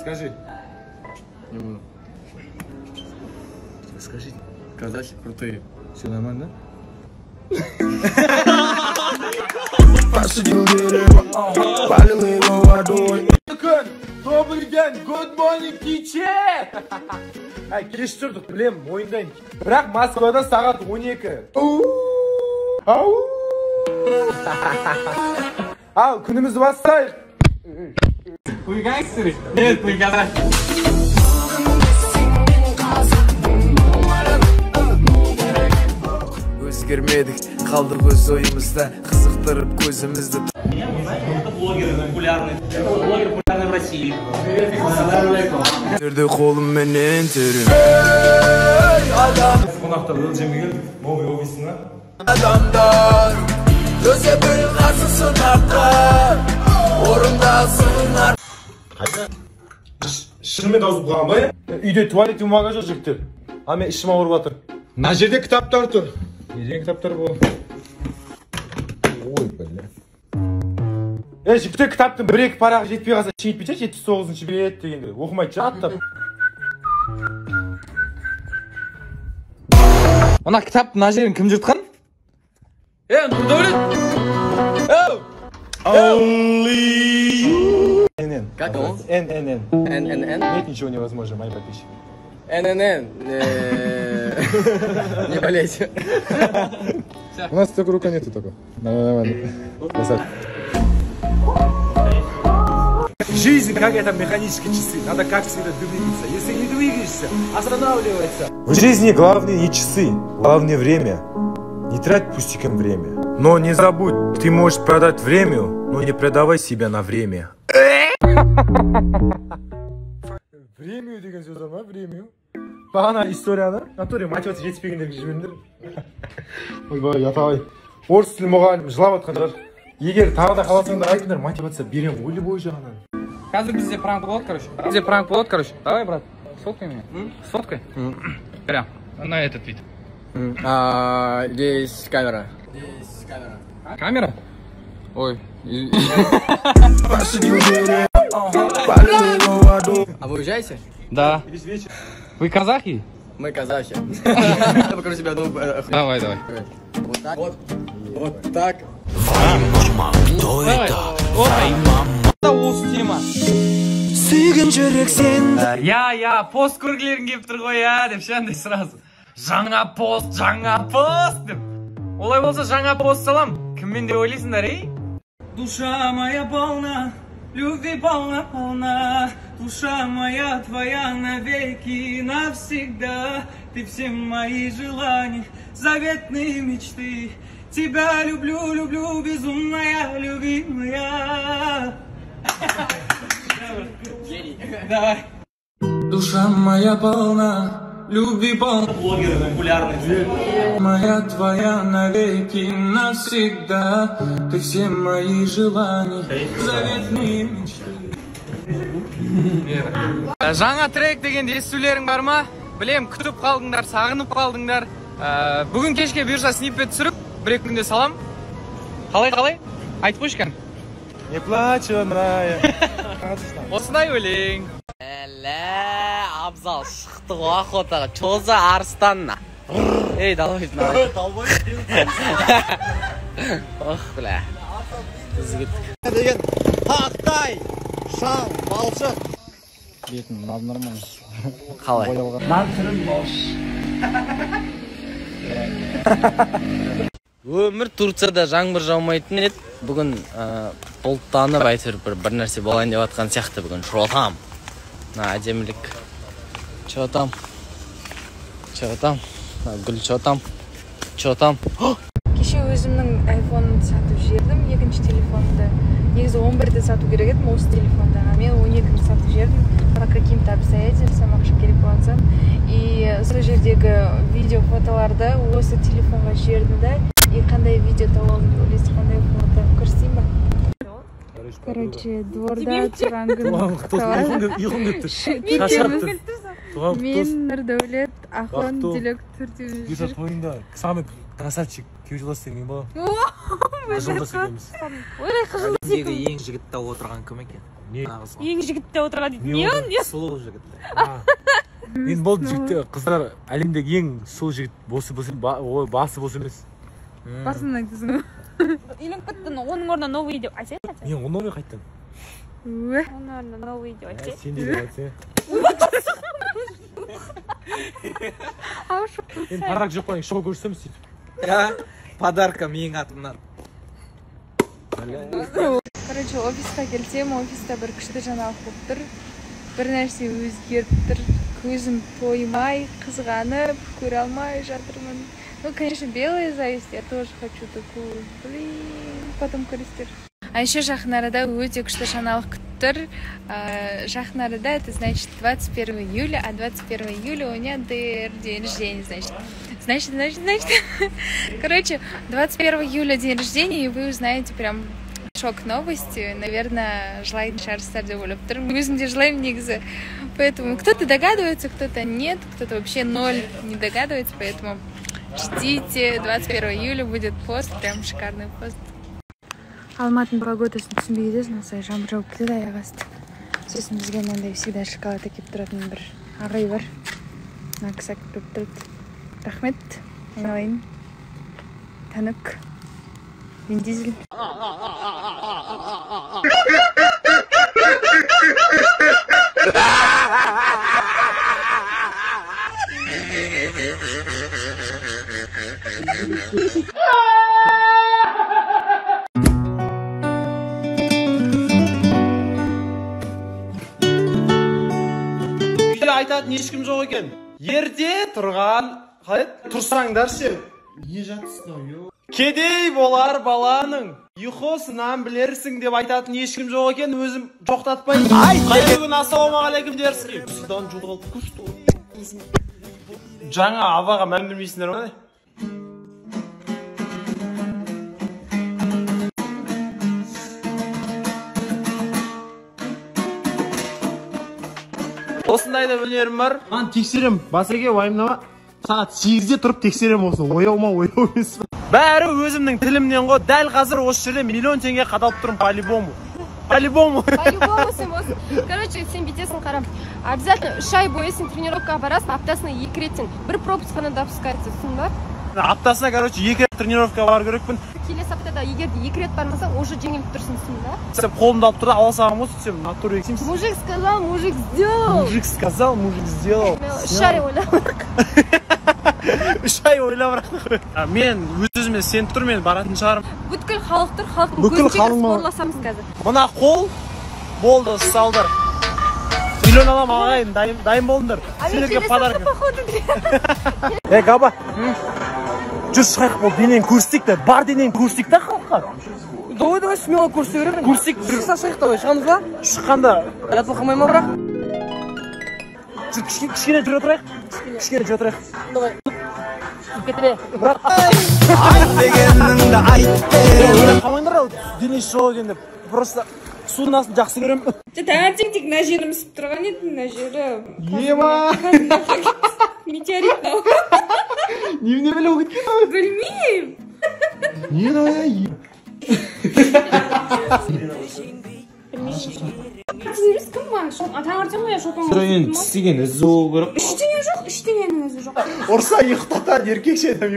Скажи. Не буду. Скажи. Казахи крутые. Все нормально? Добрый день, good morning, teacher. Кеш тұрдық, білем, мойындайын. Бірақ Москвада сағат 12. Ал, күнімізді бастайық. Уйгансыр? Нет, мы казахи. Өзгермедік, қалдық өз ойымызда, қызықтырып көзімізді. Блогер популярный в России. Түрді қолымменен түрім. Қонақта өлжемге келдік, новый офисына. Адамдар, төзе бір қарсы сынаққа, орындасынар. Қайда? Шынымен дауызып қалған ба? Үйде туалет юмаға жоқ жігіттер. А мен ішім ауырып жатыр. Мына жерде кітаптар тұр. Неден кітаптар бұл? Ой, бля. Жігіттер кітаптың 1-2 парағы жетпей қалса шейітпей 79-шы бет дегенде оқымайды жаттап. Мына кітаптың мына жерін кім жыртқан? Нұрдәулет! Only you. НН. Как он? ННН. ННН? Нет ничего невозможно, мои подписчики. ННН. Не болейте. У нас только рука нету только. Нормально. Жизнь как это механические часы. Надо как всегда двигаться. Если не двигаешься, останавливается. В жизни главное не часы, главное время. Не трать пустяком время. Но не забудь, ты можешь продать время, но не продавай себя на время. Время деген сөз бар ма? Время. Бағана историяны, натуре мотивация жетіспегендерге жіберіңдер. Ойбай, ятабай. Орыс тілі мұғалім жылап жатқандар. Егер тағы да қаласаңдар айтыңдар, мотивация берем ғой любой жағынан. Қазір бізде пранк болады, короче. Бізде пранк болады, короче. Давай, брат. Сфоткай меня. Сфоткай. Прям. На этот вид. Здесь камера. Здесь камера. Камера? Ой. А вы уезжаете? Да. Вы казахи? Мы казахи. Я покажу тебя одну. Давай, давай. Вот так. Вот так. Мама, кто это? Ай, мама. Это Устима. Сүйген жүрек сен. Я, пост көргілерін кеп тұр ғой, деп шандай сразу. Жаңа пост деп. Олай болса жаңа пост салам. Кіммен деп ойлайсыңдар, ей? Душа моя полна, любви полна. Душа моя твоя навеки, навсегда. Ты все мои желания, заветные мечты. Тебя люблю, безумная, любимая. Давай. Душа моя полна, любви полна. Блогер популярный. Моя твоя навеки, навсегда. Ты все мои желания, заветные мечты. Жаңа трек деген естулерің бар ма? Білем, күтіп қалдыңдар, сағынып қалдыңдар. Бүгін кешке бұйырса сниппет түсіріп, 1-2 күнде салам. Қалай? Айтып қойшы кән. Не плачь, Рая. Осындай өлең. Абзал шықты ғой охотаға. Чоза арыстанна. Ей, давай. Ох, бля. Деген тақтай, шаң, балшық. Бетін, нормально. Қалай? Нан түрін бош. Өмір Турцияда жаңбыр жаумайтын еді. Бүгін бұлттанып әйтеуір бір нәрсе болайын деп атқан сияқты бүгін. Шотам. Әдемілік. Чотам. Гүл чотам. Кеше өзімнің айфонын сатып жердім, екінші телефонды. Негізі 11-ді сату керек едім осы телефонда. Мен 12-ді сатып жердім. По каким-то обстоятельствам ақша керек болған. И сол жердегі видео фотоларды осы телефонға жібердім да. И қандай видео табалым деп ойлайсыз, қандай фото көрсетейін ба? Короче, дворда тұраңғын мен Нұрдәулет, Ахон, Дилек төртеуміз Гюша, тойында самый красавчик кеуделас деген бала. Жолдас екенбіз. Ой, қыжылдас екен. Ең жігіт тауып отырған кім екен? Ең жігітте отыра дейді. Не он? Сұлу жігіт. Енді бұл жігітті қыздар әлемдегі ең сұлу жігіт басы бос емес. Басын айтасың. Үйленіп біттің, оның орнына новый деп айтайын. Мен оны новый қайттым. Оның орнына новый деп айтайын. Сен де айтсай. Енді парақ жоқ қойың, шоу көрсем сөйтіп. Подарка менің атымнан. Короче, офисқа келсем, офиста бір күшті жаңалық болып тұр. Бір нәрсе өзгеріп тұр. Көзім тоймай, қызғанып, көре алмай жатырмын. Ну, конечно, белая зависть, я тоже хочу такую. Блин, потом көресіздер. А еще жақын арада өте күшті жаңалық күттір. Жақын арада, это значит 21 июля, а 21 июля у меня день рождения, значит. Короче, 21 июля день рождения, и вы узнаете прям шок новости. Наверное, желаете шарстар деп ойлап тұрмын. Өзімде желаем негізі. Поэтому кто-то догадывается, кто-то нет, кто-то вообще ноль не догадывается, поэтому ждите, 21 июля будет пост, прям шикарный пост. Алматының погодасын түсінбей кетесің, осылай жаңбыр жауып кетеді аяқ асты. Сосын бізге мынандай всегда шоколад әкеліп тұратын бір ағай бар. Мына кісі әкеліп тұрады. Рахмет, айналайын. Танық. Вин Дизель. Айтатын ешкім жоқ екен. Ерте тұрған, тұрсаңдаршы. Не жатсың? Кедей болар баланың ұйқысынан білерсің деп айтатын ешкім жоқ екен, өзім жоқтатпай. Қайда бүгін ассалаумағалейкум дерсің. Судан жоғалып көшті. Жаңа абаға мән білмейсіңдер ма? Осындай да өнерім бар. Мен тексерем, басеге уайымдама. Сағат 8-де тұрып тексерем осы. Ояу ма, ояу емес пе? Бәрі өзімнің тілімнен ғой. Дәл қазір осы жерде миллион теңге қадалып тұрмын по-любому. По-любому сен болсын. Короче, сен бетесің қарам. Обязательно 3 ай бойы сен тренировкаға барасың, аптасына 2 реттен. Бір пропуск қана допускается, түсін ба? Аптасына, короче, 2 рет тренировкаға бар керекпін. Келесі аптада егер 2 рет бармасаң, уже жеңіліп тұрсың, түсін ба? Сен қолымды алып тұрды, ала сағым осы түсем, натуре ексемсіз. Мужик сказал, мужик сделал. Мужик сказал, мужик сделал. 3 ай ойлап. 3 ай ойлап рақтық. Мен өз-өзіме сеніп тұр, мен баратын шығарым. Бүткіл халық тұр, халықтың көзінше спорласамыз қазір. Мына қол болды, салдар. Миллион алам ағайын, дайын болыңдар. Сендерге подарка. Габа, жүр шығайық, бұл денен көрсетейік та, бар денен көрсетейік та халыққа. Давай смело көрсете беремін. Көрсетейік. Шықса шығайық давай, шығамыз ба? Шыққанда Ятыл қамай ма бірақ? Кішкене жүре тұрайық. Кішкене жүре тұрайық. Давай. Кетіре. Бірақ айт дегеніңді айт беремін. Қамайындар ау, денесі жоқ екен деп. Просто судың астын жақсы көремін. Таңертең тек мына жерім ісіп тұрған еді, мына жері. Ема! Метеорит мынау. Немене біліп кеткен? Білмеймін. Не ай? Сіз кім бар? Таңертең ғой шопан. Сұрайын тістеген ізі болу керек. Ештеңе жоқ, ештеңенің ізі жоқ. Ұрса ұйықтатар еркекше дәм.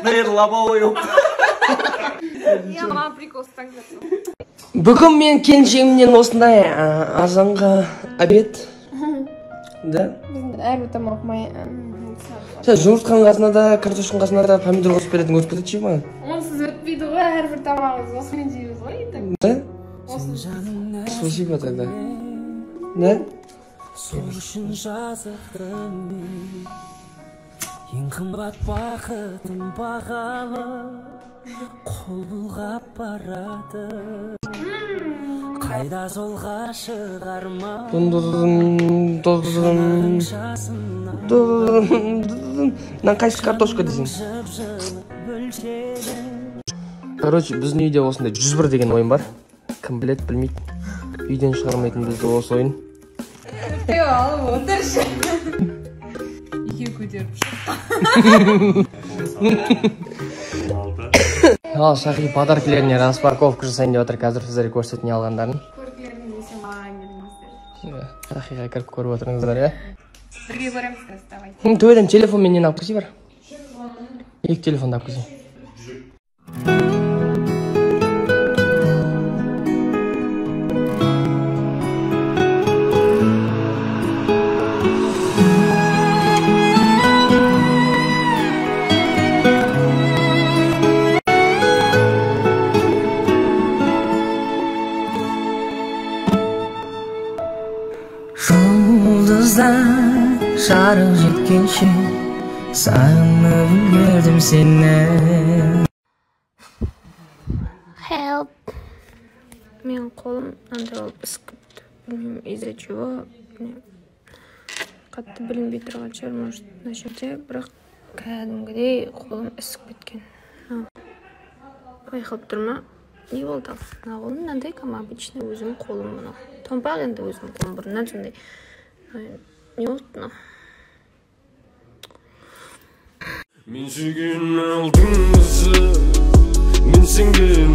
Мен лобовой Я маған прикол станглатым. Бүгін мен келіншегімнен осындай азанға обед. Да? Біздің әрбір тамақ май. Сен жұмыртқаның қасына да, картошканың қасына да помидор қосып беретін көріп кетеді ма? Онсыз өтпейді ғой, әрбір тамағымыз осымен жейміз ғой. Да? Спасибо тогда. Да? Сол үшін жазықтым мен, ең қымбат бақытым бағалы, қол бұлғап барады. Қайда сол ғашық арман, Мынан қайсы картошка дейсің? Короче, біздің үйде осындай 101 деген ойын бар. Кім білет, білмейді. Үйден шығармайтын бізді осы ойын. Алып отыршы. Екеу көтеріп Ал Шахи подаркілеріне распаковка жасайын деп отыр қазір сіздерге көрсетіне алғандарын. Көргілеріңіз десе маған келіңіздер. Шахиға кіріп көріп отырыңыздар, иә? Бірге көреміз, давай. Төбеден телефонмен нені алып көзей бар? Екі телефонды алып көзей. Жұлдыздар жарық жеткенше сағынып үлгердім сені. Help. Мен қолым андай болып ісіп, білмеймін, из-за чего. Қатты білінбей тұрған шығар, может, мына жерде, бірақ кәдімгідей қолым ісіп кеткен. Байқалып тұр ма? Не болды ал? Мына қолым мынандай, кәдімгі обычный өзім қолым мынау. Томпақ енді өзім қолым бұрыннан сондай. Не болды мынау? Мен сүйген алдың қызы, мен сенген